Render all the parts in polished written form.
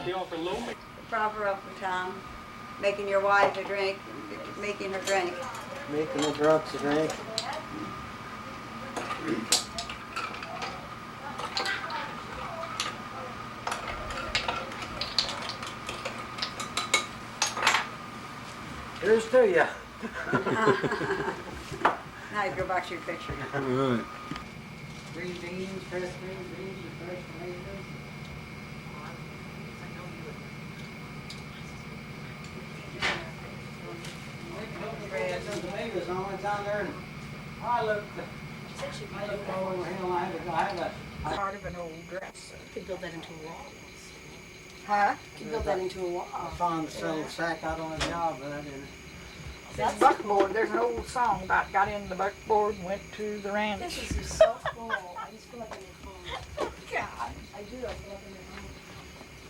They offer low. Proper up for Tom. Making your wife a drink, making her drink. Making the drunks a drink. Here's to you. Now you go back to your picture. All right. Green beans, fresh green beans, and fresh tomatoes. Tomatoes on it's on there, and I looked. Oh hell, I have a. Part of an old dress. You could build that into a wall. Huh? You could build that into a wall. I found the settled sack out on a job, but I didn't. This buckboard, there's an old song about got in the buckboard and went to the ranch. This is just so full. I just feel like I'm at home. God. I do. I feel like I'm at home.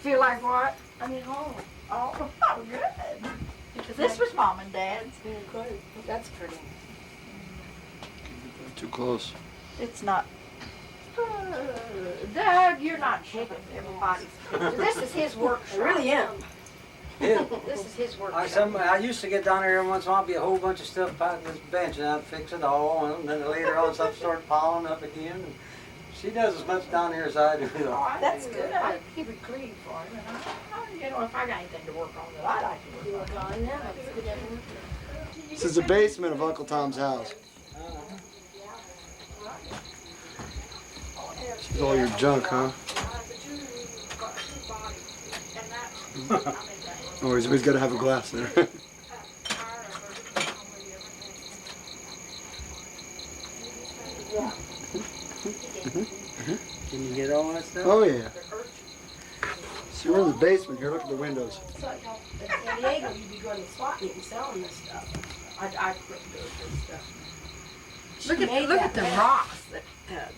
Feel like what? I'm at home. Oh, good. This was Mom and Dad's. Good. That's pretty. Too close. It's not. Doug, you're not shaking everybody. This is his workshop. I really am. Yeah. This is his workshop. I used to get down there every once in a while, be a whole bunch of stuff packed in this bench, and I'd fix it all, and then later on stuff started piling up again. And she does as much down here as I do. That's good. I keep it clean for him. And you know, if I got anything to work on that I like to You work look on. on now. It's good everything. This is the basement of Uncle Tom's house. This is all your junk, huh? Oh, he's got to have a glass there. Can you get all that stuff? Oh, yeah. See, we're in the basement here. Look at the windows. It's like how in San Diego you'd be going to swap meet and selling this stuff. I quit doing this stuff. Look She made at the that. rocks. That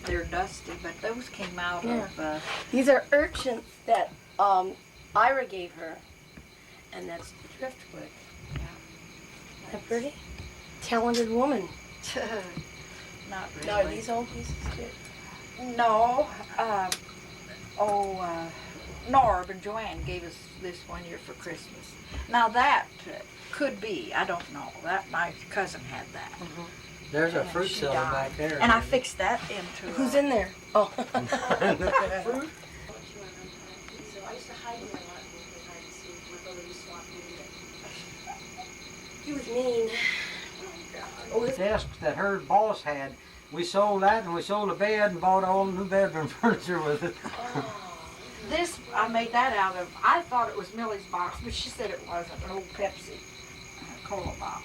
they're dusty, but those came out of. These are urchins that Ira gave her, and that's the driftwood. Isn't that pretty? Talented woman. Not really. No, are these old pieces too? No. Norb and Joanne gave us this one year for Christmas. Now that could be, I don't know. That my cousin had that. There's a And fruit she cellar died. back there. And I fixed that into. Who's in there? Oh. fruit? So I used to hide in my lot because I used to see my brother used to swap me. He was mean. Oh, this desk that her boss had, we sold that, and we sold a bed and bought all the new bedroom furniture with it. This I made that out of. I thought it was Millie's box, but she said it wasn't. An old Pepsi cola box.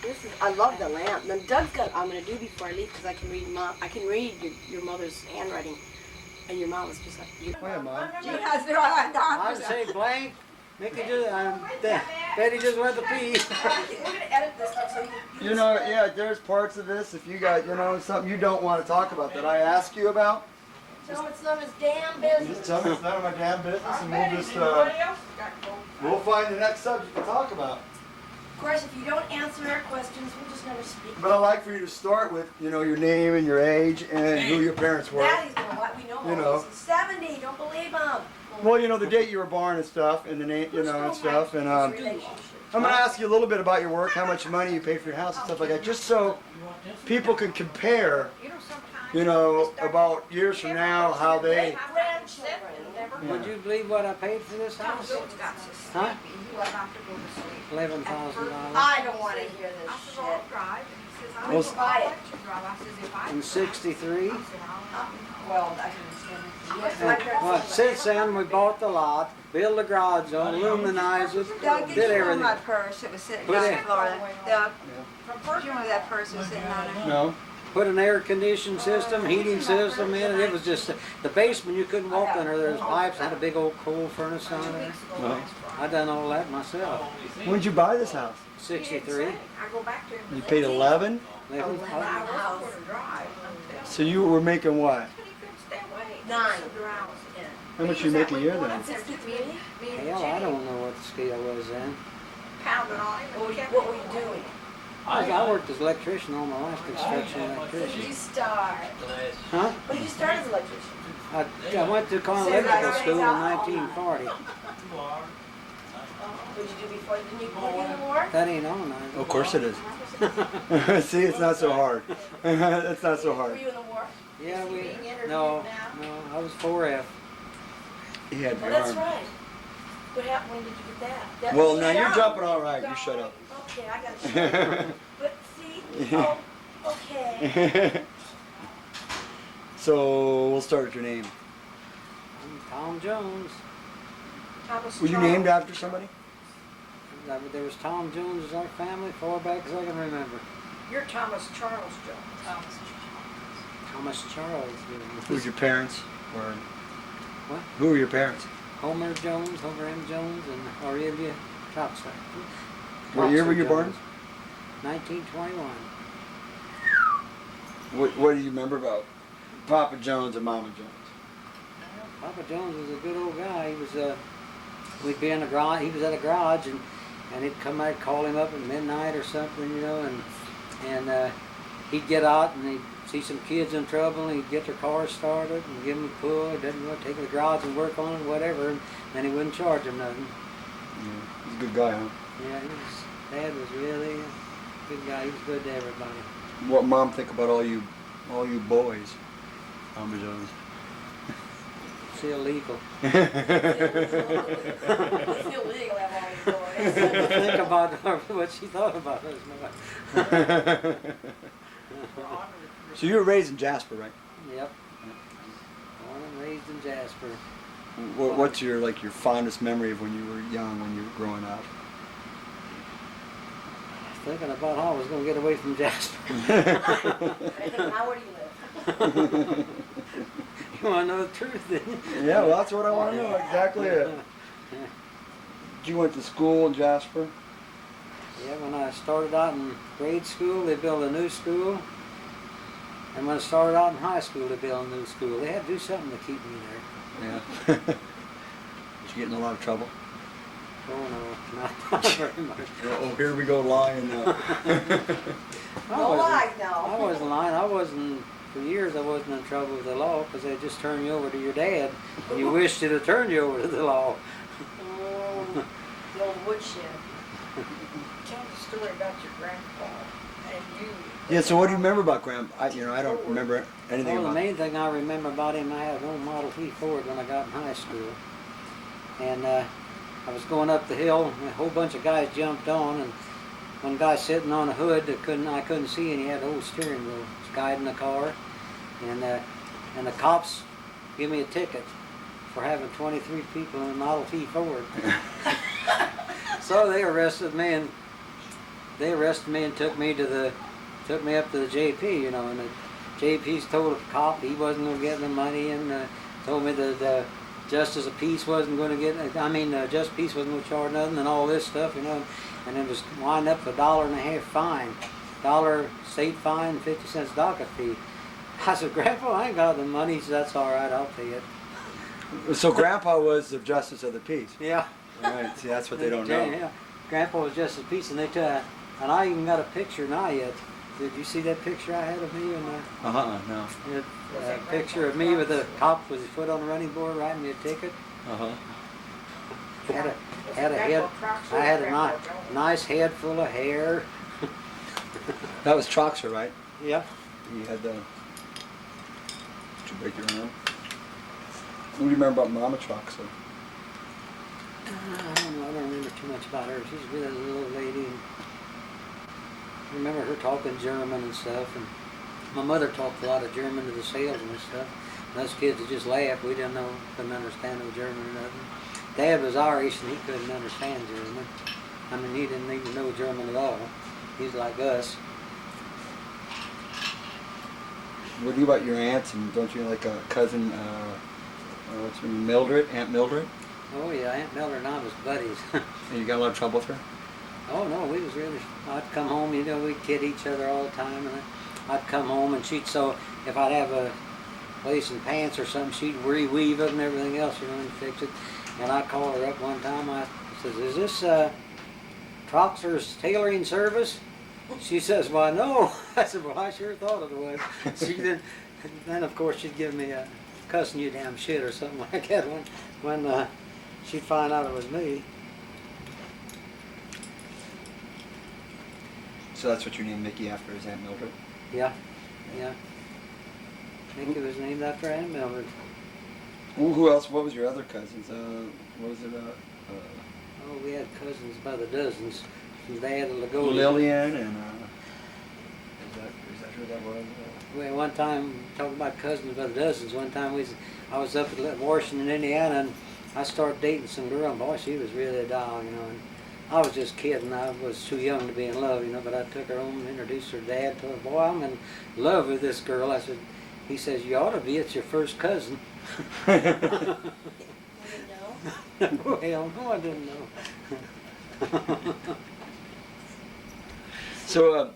This is, I love the lamp. Then Doug's got, I'm going to do before I leave because I can read I can read your mother's handwriting. And your mom was just like, you. Oh, yeah, Mom. I'd say blank. Mickey just, Betty just went to pee. We're going to edit this stuff so you You know, yeah, there's parts of this, if you got, you know, something you don't want to talk about that I ask you about, tell him it's none of his damn business. just tell me it's none of my damn business, and we'll just, we'll find the next subject to talk about. Of course, if you don't answer our questions, we'll just never speak. But I'd like for you to start with, you know, your name and your age and who your parents were. Daddy's going, what? We know all You know. this. He's 70, don't believe him. Well, you know, the date you were born and stuff, and the name, you know, and stuff, and I'm gonna ask you a little bit about your work, how much money you paid for your house and stuff like that, just so people can compare, you know, about years from now, how they, Would you believe what I paid for this house? Huh? $11,000. I don't want to hear this shit. well, Buy it. In '63. Well, I can understand. Well, since then, we bought the lot, built the garage on, aluminized it, Doug, did did you want everything. my purse? It was sitting Put down it in Florida. Doug, do you want that purse was sitting on it? no, Put an air conditioning system, heating system in it. It was just, the basement, you couldn't walk under there. There's pipes, had a big old coal furnace on there. no. I done all that myself. When did you buy this house? 63. I go back to him. You paid 11? 11. So you were making what? 9. How much you make a year then? 63? Hell, I don't know what the scale was then. Pounded on it. What were you doing? I worked as an electrician all my life, construction When did electrician. you start? Huh? When did you start as an electrician? I went to Conn Electrical School in 1940. What'd you do before? Didn't you go in the war? That ain't on now. Of course it is. See, it's not so hard. It's not so Were hard. you in the war? Yeah, we, Being interviewed no, now? I was 4F. He had Oh, your that's arm. right. What happened? When did you get that? Well, now you're jumping all right. You shut up. Okay, I gotta shut up. But see, oh, okay. So we'll start with your name. I'm Tom Jones. Thomas Were you Charles. named after somebody? There was Tom Jones as our family, far back as I can remember. You're Thomas Charles Jones. Thomas Charles. Who's your parents? Or What? who were your parents? Homer Jones, Homer M. Jones, and Aurelia Troxler. What year were you Troxler born? Jones. 1921. What do you remember about Papa Jones and Mama Jones? Papa Jones was a good old guy. He was we'd be in the garage. He was at a garage, and he'd come out, call him up at midnight or something, you know, and he'd get out and he'd see some kids in trouble, and he'd get their car started and give them a pull. He didn't want to take them to the garage and work on it, whatever, and then he wouldn't charge them nothing. Yeah, he's a good guy, huh? Yeah, Dad was really a good guy. He was good to everybody. What Mom think about all you boys, Mama Jones? It's illegal. It's illegal to have all these boys. Think about what she thought about us, mother. So you were raised in Jasper, right? Yep. Born and raised in Jasper. What's your your fondest memory of when you were young, when you were growing up? Thinking about how I was going to get away from Jasper. Now where do you live? You want to know the truth, didn't you? Yeah, well, that's what I want to know. Exactly it. You went to school in Jasper? Yeah, when I started out in grade school, they built a new school. And when I started out in high school, they built a new school. They had to do something to keep me there. Yeah. Did you get in a lot of trouble? Oh, no, not very much. Oh, here we go lying now. No lies I now. wasn't lying. I wasn't, for years, I wasn't in trouble with the law because they just turned you over to your dad. And you wished it had turned you over to the law. The old woodshed. Tell the story about your grandpa and you. Yeah, so what do you remember about Grandpa? I don't remember anything Well, the about main thing I remember about him, I had an old Model T Ford when I got in high school. And I was going up the hill, and a whole bunch of guys jumped on, and one guy sitting on the hood that I couldn't see, and he had the whole steering wheel. He was guiding the car, and the cops gave me a ticket for having 23 people in a Model T Ford. So they arrested me and took me up to the JP, you know, and the JP's told the cop he wasn't going to get the money, and told me that Justice of Peace wasn't going to get, Justice of Peace wasn't going to charge nothing, and all this stuff, you know, and it was wind up $1.50 fine, $1 state fine, 50 cents docket fee. I said, Grandpa, I ain't got the money. He said, that's all right, I'll pay it. So Grandpa was the Justice of the Peace. Yeah. All right, see, that's what they don't know. Yeah. Grandpa was Justice of Peace, and they took, and I even got a picture now yet. Did you see that picture I had of me? And No. a picture of me with a cop with his foot on the running board writing me a ticket. Had a head. I had a nice head full of hair. That was Troxer, right? Yep. You had the. Did you break your arm? What do you remember about Mama Troxer? I don't know. I don't remember too much about her. She's really a little lady. And I remember her talking German and stuff. And my mother talked a lot of German to the salesmen and stuff. And us kids would just laugh. We didn't know, couldn't understand no German or nothing. Dad was Irish and he couldn't understand German. I mean, he didn't even know German at all. He's like us. What do you about your aunts, and don't you like a cousin, what's her name, Mildred, Aunt Mildred? Oh yeah, Aunt Mildred and I was buddies. And you got a lot of trouble with her? Oh no, we was really. I'd come home, you know, we'd kid each other all the time, and I'd come home and she'd if I'd have a lace and pants or something, she'd reweave it and everything else, you know, and fix it. And I called her up one time. I says, "Is this Troxer's tailoring service?" She says, "Why no." I said, "Well, I sure thought it was." Then of course she'd give me a cussing you damn shit or something like that when she'd find out it was me. So that's what you named Mickey after, his Aunt Mildred? Yeah, yeah. Mickey was named after Aunt Mildred. Who else? What was your other cousins? What was it? Oh, we had cousins by the dozens. From Dad to Lagodi. Lillian and is that who that was? Well, one time, talking about cousins by the dozens, one time I was up at Washington, Indiana, and I started dating some girl, and boy, she was really a doll, you know. And I was just kidding. I was too young to be in love, you know, but I took her home and introduced her dad. Told her, boy, I'm in love with this girl. I said, he says, you ought to be. It's your first cousin. You know? Well, no, I didn't know. So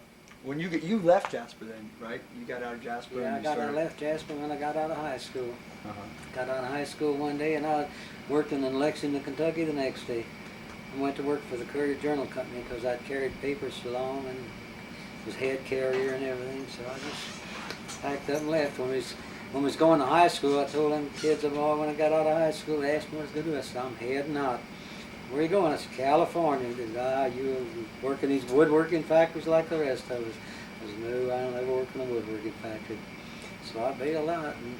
when you left Jasper then, right? You got out of Jasper. Yeah, and I left Jasper when I got out of high school. Uh-huh. Got out of high school one day, and I worked in Lexington, Kentucky the next day. I went to work for the Courier Journal Company because I carried papers so long and was head carrier and everything. So I just packed up and left. When we was going to high school, I told them kids, boy, when I got out of high school, they asked me what I was going to do. I said, I'm heading out. Where are you going? I said, California. They said, you work in these woodworking factories like the rest of us. I said, no, I don't ever work in a woodworking factory. So I bailed out and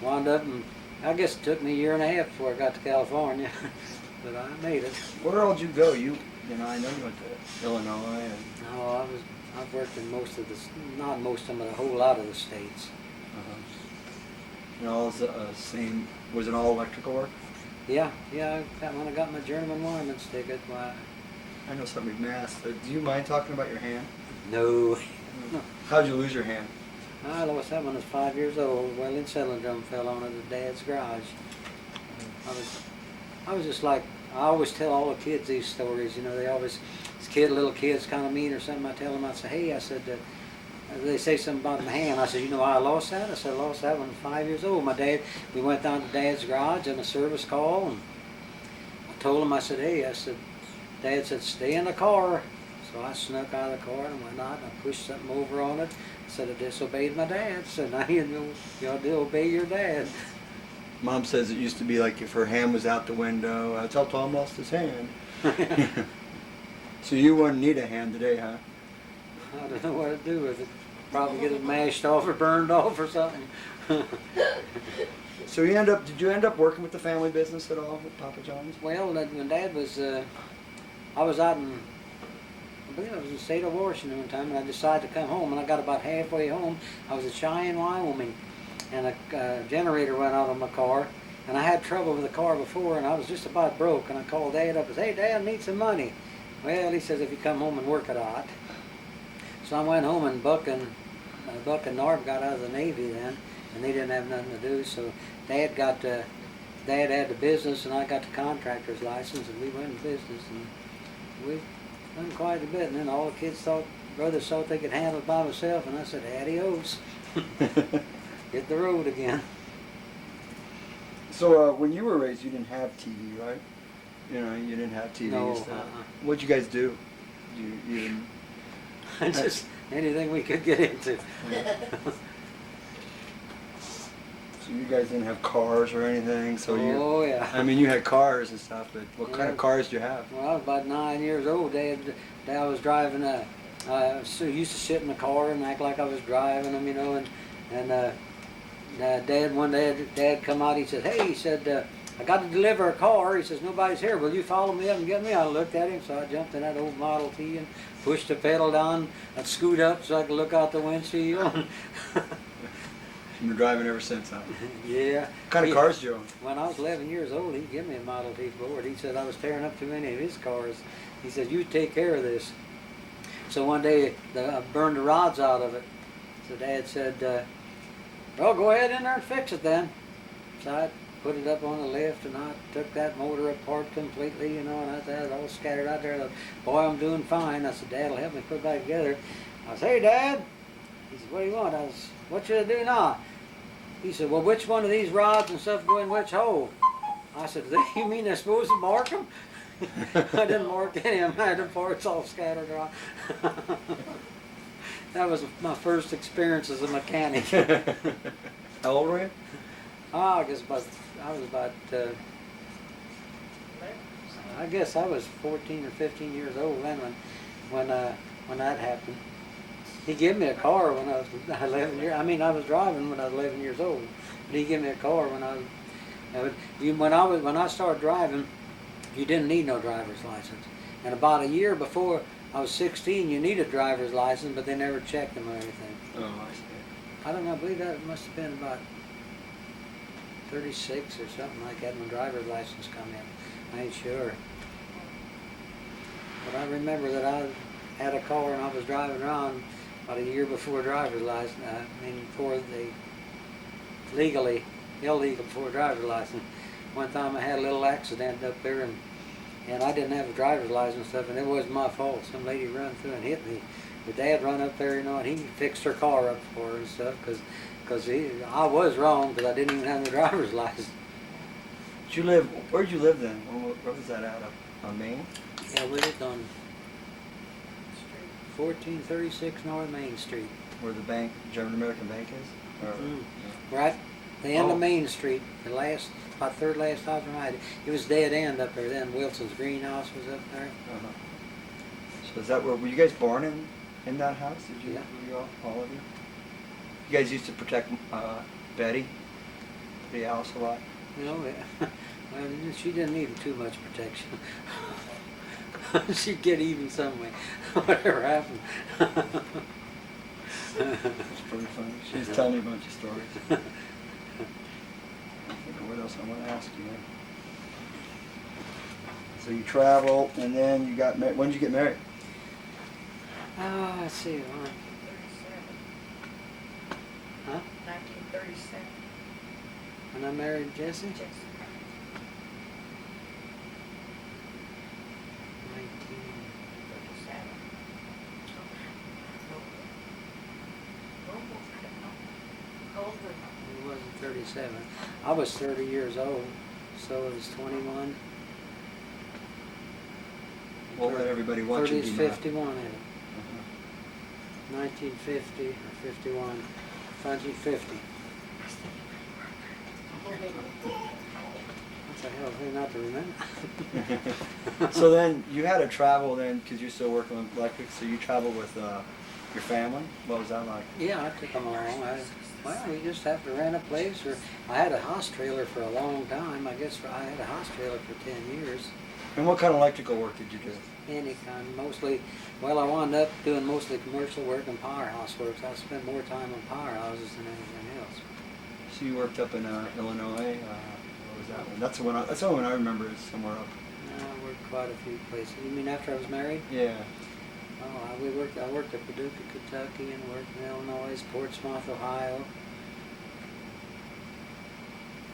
wound up, and I guess it took me a year and a half before I got to California. But I made it. Where all did you go? You know, I know you went to Illinois and. No, I've worked in most of the, not most of them, but a whole lot of the states. And all the same. Was it all electrical work? Yeah, when I got my journeyman wireman's ticket, why? I know somebody asked. Do you mind talking about your hand? No. How'd you lose your hand? I lost that when I was 5 years old. Well, settling drum fell on it at Dad's garage. I was just like, I always tell all the kids these stories, you know, they always, little kids kind of mean or something, I tell them, I say, hey, I said, they say something about my hand. I said, you know why I lost that? I said, I lost that when I was 5 years old. We went down to Dad's garage on a service call, and I told him, I said, hey, I said, Dad said, stay in the car. So I snuck out of the car and went out and I pushed something over on it. I said, I disobeyed my dad. I said, now you ought to obey your dad. Mom says it used to be like if her hand was out the window. That's how Tom lost his hand. So you wouldn't need a hand today, huh? I don't know what to do with it. Probably get it mashed off or burned off or something. So did you end up working with the family business at all with Papa John's? Well, when Dad was, I was out in, I believe I was in the state of Washington one time, and I decided to come home, and I got about halfway home. I was at Cheyenne, Wyoming, and a generator went out on my car, and I had trouble with the car before, and I was just about broke, and I called Dad up and said, hey, Dad, I need some money. Well, he says, if you come home and work it out. So I went home, and Buck and Norb got out of the Navy then, and they didn't have nothing to do, so Dad had the business, and I got the contractor's license, and we went in business, and we done quite a bit, and then all the brothers thought they could handle it by themselves, and I said, adios. Hit the road again. So when you were raised, you didn't have TV, right? You know, you didn't have TV No, and stuff. What'd you guys do? You Just anything we could get into. So you guys didn't have cars or anything, so Oh, yeah. I mean, you had cars and stuff, but what kind of Yeah. cars did you have? When I was about 9 years old, Dad was driving so used to sit in the car and act like I was driving them, you know, and Dad, one day, Dad come out, he said, hey, he said, I got to deliver a car. He says, nobody's here. Will you follow me up and get me? I looked at him, so I jumped in that old Model T and pushed the pedal down. I'd scoot up so I could look out the windshield. You've been driving ever since, huh? Yeah. What kind of cars did you own? When I was 11 years old, he gave me a Model T Ford. He said I was tearing up too many of his cars. He said, you take care of this. So one day, I burned the rods out of it. So Dad said, well, go ahead in there and fix it then. So I put it up on the lift, and I took that motor apart completely, you know, and I had it all scattered out there. I thought, boy, I'm doing fine. I said, Dad will help me put it back together. I said, hey, Dad. He said, what do you want? I said, what should I do now? He said, well, which one of these rods and stuff go in which hole? I said, you mean they're supposed to mark them? I didn't mark any of them. I had the parts all scattered around. That was my first experience as a mechanic. How old were you? I guess I was about, I guess I was 14 or 15 years old then when that happened. He gave me a car when I was 11 years. I mean, I was driving when I was 11 years old, but he gave me a car when when I started driving, you didn't need no driver's license. And about a year before I was 16, you needed a driver's license, but they never checked them or anything. Oh, I see. I don't know. I believe that must have been about 36 or something like that when driver's license come in. I ain't sure. But I remember that I had a car and I was driving around about a year before driver's license. I mean, before the illegal before driver's license. One time I had a little accident up there and I didn't have a driver's license and stuff, and it wasn't my fault. Some lady run through and hit me. But Dad run up there, and he fixed her car up for her and stuff, because I was wrong, because I didn't even have the driver's license. Where'd you live then? Where was that at? Up on Main? Yeah, we lived on 1436 North Main Street. Where the bank, German American Bank is? Or, Right, the end Oh. of Main Street, about third last house on right. It was dead end up there then. Wilson's greenhouse was up there. Uh-huh. So is that were you guys born in that house? Did you? Yeah. Were you all of you? You guys used to protect Betty Alice a lot? No, well, she didn't need too much protection. She'd get even some way, whatever happened. It's pretty funny. She's telling me a bunch of stories. I think of what else I want to ask you. So you travel, and then you got married. When did you get married? Oh, let's see. Huh? 1937. When I married Jessie? 19. It wasn't 37. I was 30 years old, so it was 21. We'll let everybody watch 30 you is do math. 51 in it. 1950 or 51. 1950. What the hell? Who not to remember? So then you had to travel then because you're still working with electric. So you traveled with your family. What was that like? Yeah, I took them along. Well, you just have to rent a place, or I had a house trailer for a long time. I guess I had a house trailer for 10 years. And what kind of electrical work did you do? Any kind, mostly. Well, I wound up doing mostly commercial work and powerhouse work. So I spent more time on powerhouses than anything else. So you worked up in Illinois. What was that one? That's the one. That's the only one I remember is somewhere up. I worked quite a few places. You mean after I was married? Yeah. Oh, I worked at Paducah, Kentucky, and worked in Illinois, Portsmouth, Ohio.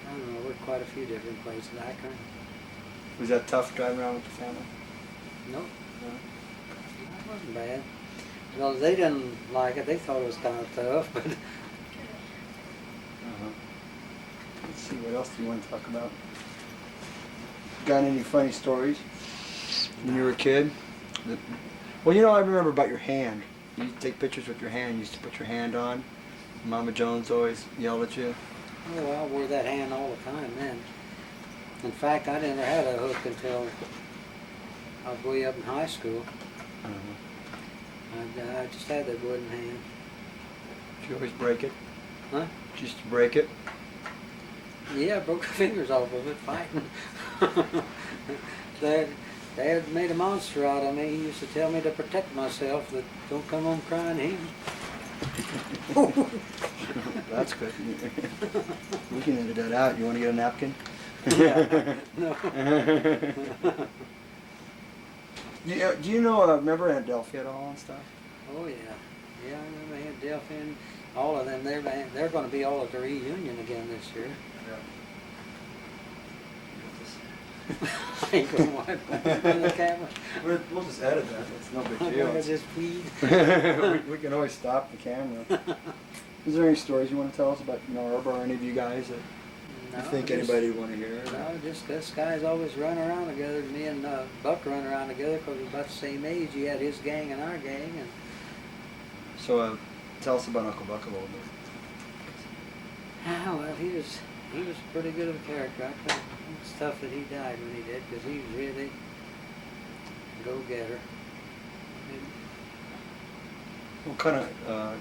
I don't know, I worked quite a few different places. Akron. Was that tough driving around with the family? Nope, No. that wasn't bad. Well, they didn't like it. They thought it was kind of tough, but Uh-huh. Let's see, what else do you want to talk about? Got any funny stories when you were a kid? Well, you know, I remember about your hand. You used to take pictures with your hand. You used to put your hand on. Mama Jones always yelled at you. oh, I wore that hand all the time then. In fact, I never had a hook until I was way up in high school. I just had that wooden hand. Did you always break it? Huh? Did you used to break it? Yeah, I broke the fingers off of it fighting. Dad made a monster out of me. He used to tell me to protect myself, that don't come home crying him. That's good. We can edit that out. You want to get a napkin? No. Do you know, remember Aunt Delphi at all and stuff? Oh yeah. Yeah, I remember Aunt Delphine, all of them. They're going to be all at the reunion again this year. I ain't going to wipe the camera. We'll just edit that. It's no big I'm deal. going to just plead. we can always stop the camera. Is there any stories you want to tell us about Arbor or any of you guys that you think anybody would want to hear? No, just us guys always run around together. Me and Buck run around together because we're about the same age. He had his gang and our gang. And So tell us about Uncle Buck a little bit. well, he was pretty good of a character. It's tough that he died when he did, because he was really a go-getter. What kind of,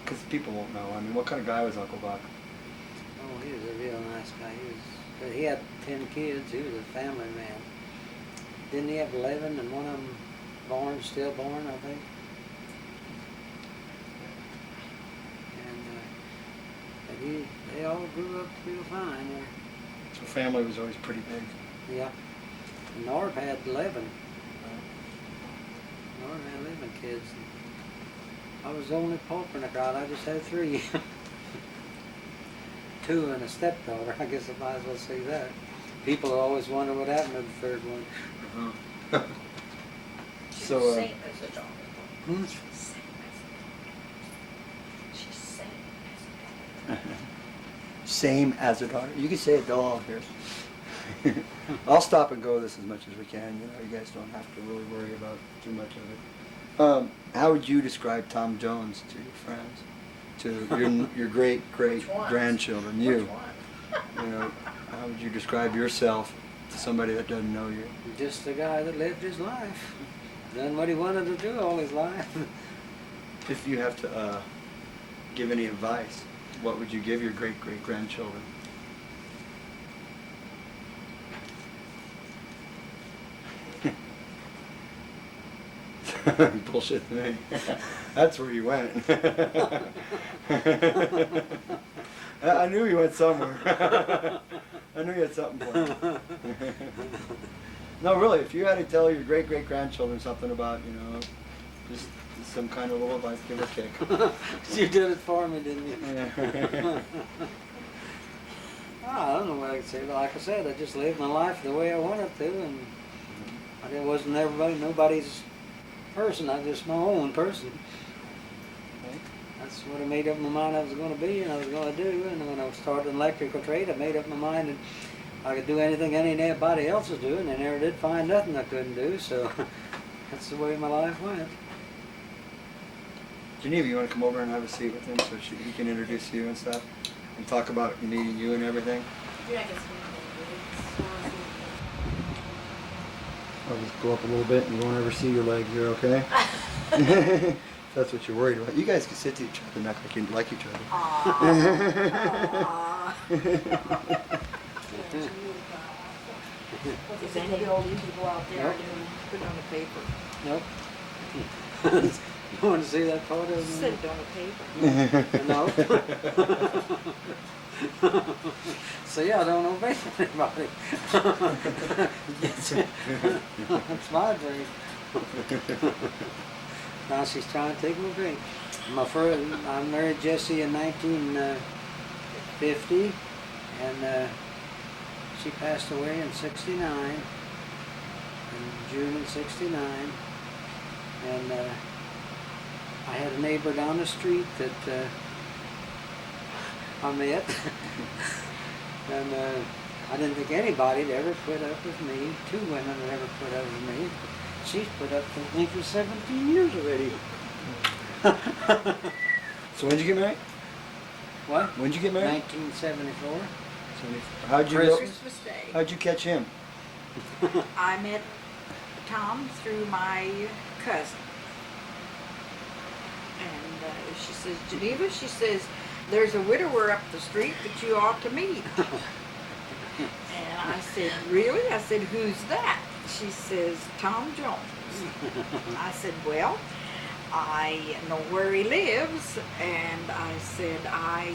because people won't know, I mean, what kind of guy was Uncle Buck? Oh, he was a real nice guy. He had 10 kids. He was a family man. Didn't he have 11 and one of them stillborn, I think? And they all grew up real fine there. So family was always pretty big. Yeah. And Norv had 11. Norv had 11 kids. I was the only pauper in the crowd. I just had 3. 2 and a stepdaughter. I guess I might as well say that. People always wonder what happened to the third one. So, Same as a daughter. Hmm? She's same as a daughter. same as a daughter. You can say it all here. I'll stop and go this as much as we can. You know, you guys don't have to really worry about too much of it. How would you describe Tom Jones to your friends, to your great grandchildren? You, Which one? you know, how would you describe yourself to somebody that doesn't know you? Just a guy that lived his life. Done what he wanted to do all his life. If you have to give any advice, what would you give your great grandchildren? Bullshit to me. That's where you went. I knew you went somewhere. I knew you had something for me. No, really, if you had to tell your great grandchildren something about, you know, just some kind of little advice, give a kick. You did it for me, didn't you? Yeah. I don't know what I could say, but like I said, I just lived my life the way I wanted to, and I wasn't nobody's person. I was just my own person. That's what I made up my mind I was going to be and I was going to do. And when I started an electrical trade, I made up my mind that I could do anything anybody else was doing. I never did find nothing I couldn't do, so that's the way my life went. Geneva, you want to come over and have a seat with him so he can introduce you and stuff? And talk about meeting you and everything? I'll just go up a little bit and you won't ever see your legs. You're okay? That's what you're worried about. You guys can sit to each other and act like you like each other. Is any of the old people out there Nope. doing, put it on the paper? Nope. You want to see that photo? of me? Sit it on the paper. No. See, I don't obey anybody. That's my drink. Now she's trying to take my drink. I married Jessie in 1950, and she passed away in '69, in June of '69, and I had a neighbor down the street that I met, and I didn't think anybody'd ever put up with me. 2 women had ever put up with me. She's put up with me for 17 years already. So when'd you get married? What? When'd you get married? 1974. How'd you Christmas Day. How'd you catch him? I met Tom through my cousin. And she says, Geneva, she says, there's a widower up the street that you ought to meet. And I said, really? I said, who's that? She says, Tom Jones. I said, well, I know where he lives. And I said, I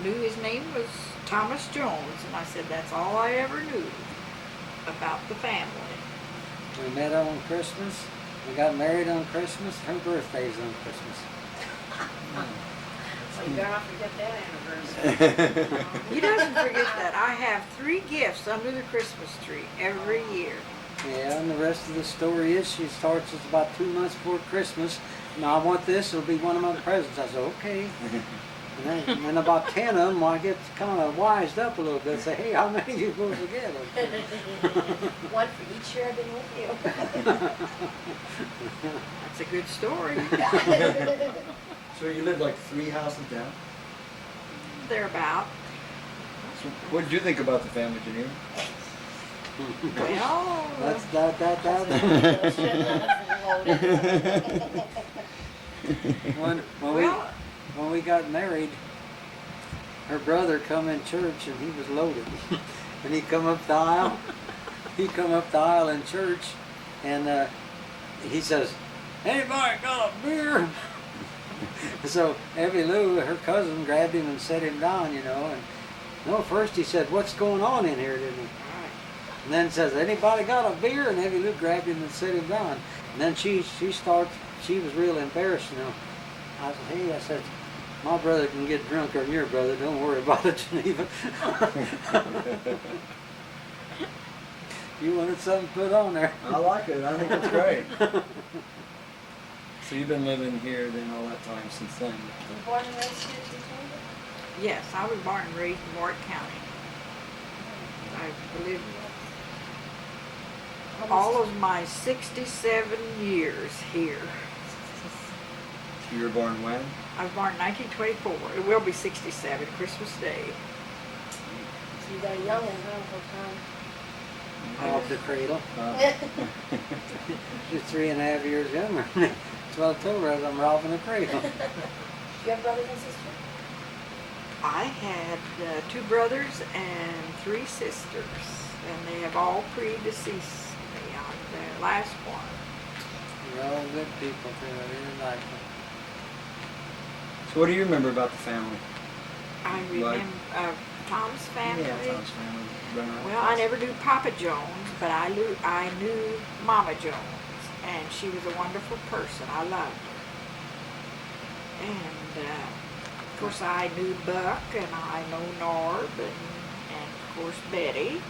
knew his name was Thomas Jones. And I said, that's all I ever knew about the family. We met on Christmas. We got married on Christmas. Her birthday's on Christmas. So you gotta forget that anniversary. He doesn't forget that. I have 3 gifts under the Christmas tree every year. Yeah, and the rest of the story is she starts us about 2 months before Christmas. Now I want this, it'll be one of my presents. I said, okay. And then about 10 of them, I get kind of wised up a little bit. Say, hey, how many are you supposed to get? One for each year I've been with you. That's a good story. So you lived like 3 houses down? They're about So what did you think about the family, Geneva? Well, That's that. When well, we got married, her brother come in church and he was loaded, and he come up the aisle. He come up the aisle in church, and he says, "Anybody got a beer?" So Evie Lou, her cousin, grabbed him and set him down, you know. And no, first he said, "What's going on in here?" Didn't he? And then says, "Anybody got a beer?" And Evie Lou grabbed him and set him down. And then she was real embarrassed, you know. I said, "Hey," I said, "my brother can get drunker than your brother. Don't worry about it, Geneva." You wanted something put on there. I like it. I think it's great. So you've been living here then all that time since then? You born and raised here, Detroit? yes, I was born and raised in Warwick County. I lived all of my 67 years here. You were born when? I was born in 1924. It will be 67, Christmas Day. So you got a young and wonderful Off the cradle. Uh, She's 3.5 years younger than me. That's what I told her as I'm robbing the cradle. time. You have brothers and sisters? I had 2 brothers and 3 sisters, and they have all predeceased me. I'm the last one. You're all good people too. I really like them. so what do you remember about the family? I Like- remember Tom's family. Yeah, Tom's family. Running around the Well, I house. never knew Papa Jones, but I knew Mama Jones, and she was a wonderful person. I loved her. And of course, I knew Buck, and I know Norb, and of course Betty,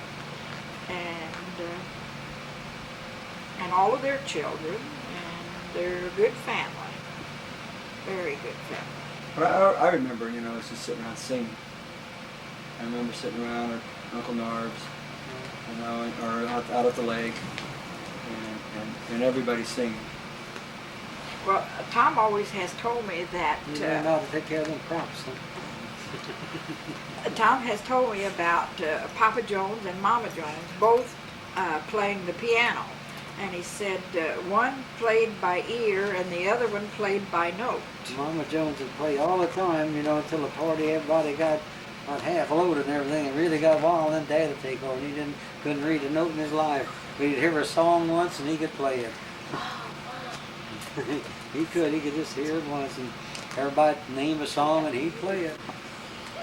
and all of their children, and they're a good family, very good family. But I remember, you know, I was just sitting around singing. I remember sitting around at Uncle Narb's, you know, or out at the lake, and everybody singing. Well, Tom always has told me that. You learn how to take care of them crops. Huh? Tom has told me about Papa Jones and Mama Jones both playing the piano. And he said one played by ear and the other one played by note. Mama Jones would play all the time, you know, until the party everybody got about half loaded and everything. It really got wild, and then Dad would take over. And he couldn't read a note in his life. But he'd hear a song once and he could play it. He could just hear it once, and everybody name a song and he'd play it.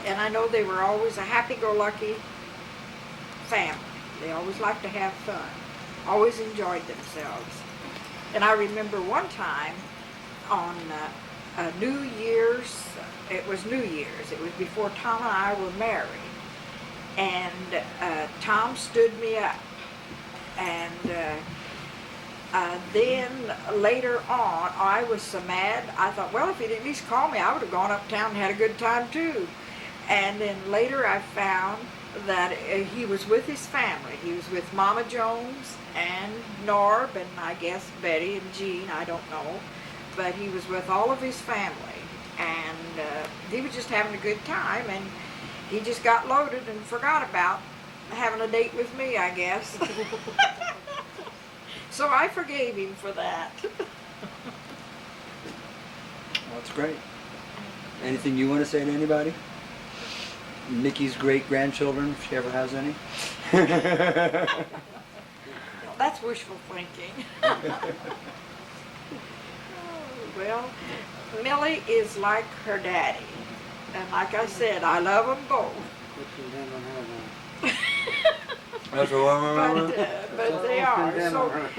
And I know they were always a happy-go-lucky family. They always liked to have fun, always enjoyed themselves. And I remember one time on New Year's, it was New Year's, it was before Tom and I were married, and Tom stood me up. And then later on, I was so mad, I thought, well, if he'd at least called me, I would have gone uptown and had a good time too. And then later I found that he was with his family. He was with Mama Jones and Norb and I guess Betty and Jean, I don't know. But he was with all of his family, and he was just having a good time, and he just got loaded and forgot about having a date with me, I guess. So I forgave him for that. That's great. Anything you want to say to anybody? Nikki's great-grandchildren, if she ever has any? That's wishful thinking. Well, Millie is like her daddy. And like I said, I love them both. Put them down on her now. That's what But they are. Condemn So her.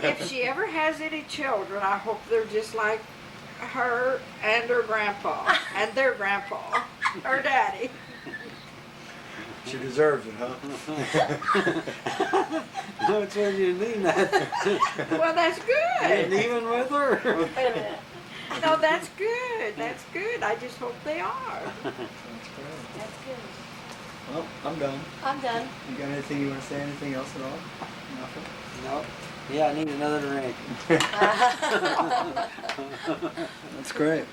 if she ever has any children, I hope they're just like her and her grandpa and their grandpa, her daddy. She deserves it, huh? That's when you need that. Well, that's And good. even with her. Wait a minute. No, that's good. That's good. I just hope they are. That's good. Well, I'm done. I'm done. You got anything you want to say? Anything else at all? Nothing? No. Yeah, I need another drink. That's great.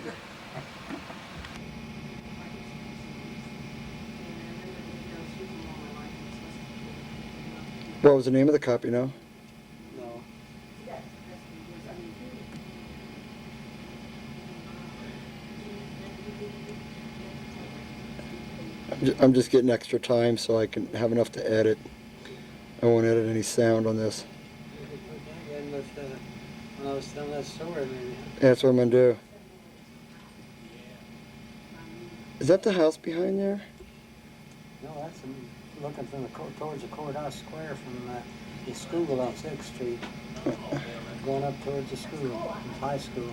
What was the name of the cup, you know? No. I'm just getting extra time so I can have enough to edit. I won't edit any sound on this. And with, when I was telling that story, maybe. That's what I'm gonna do. Is that the house behind there? No, that's looking from the towards the courthouse square from the school on 6th Street, going up towards the school, the high school.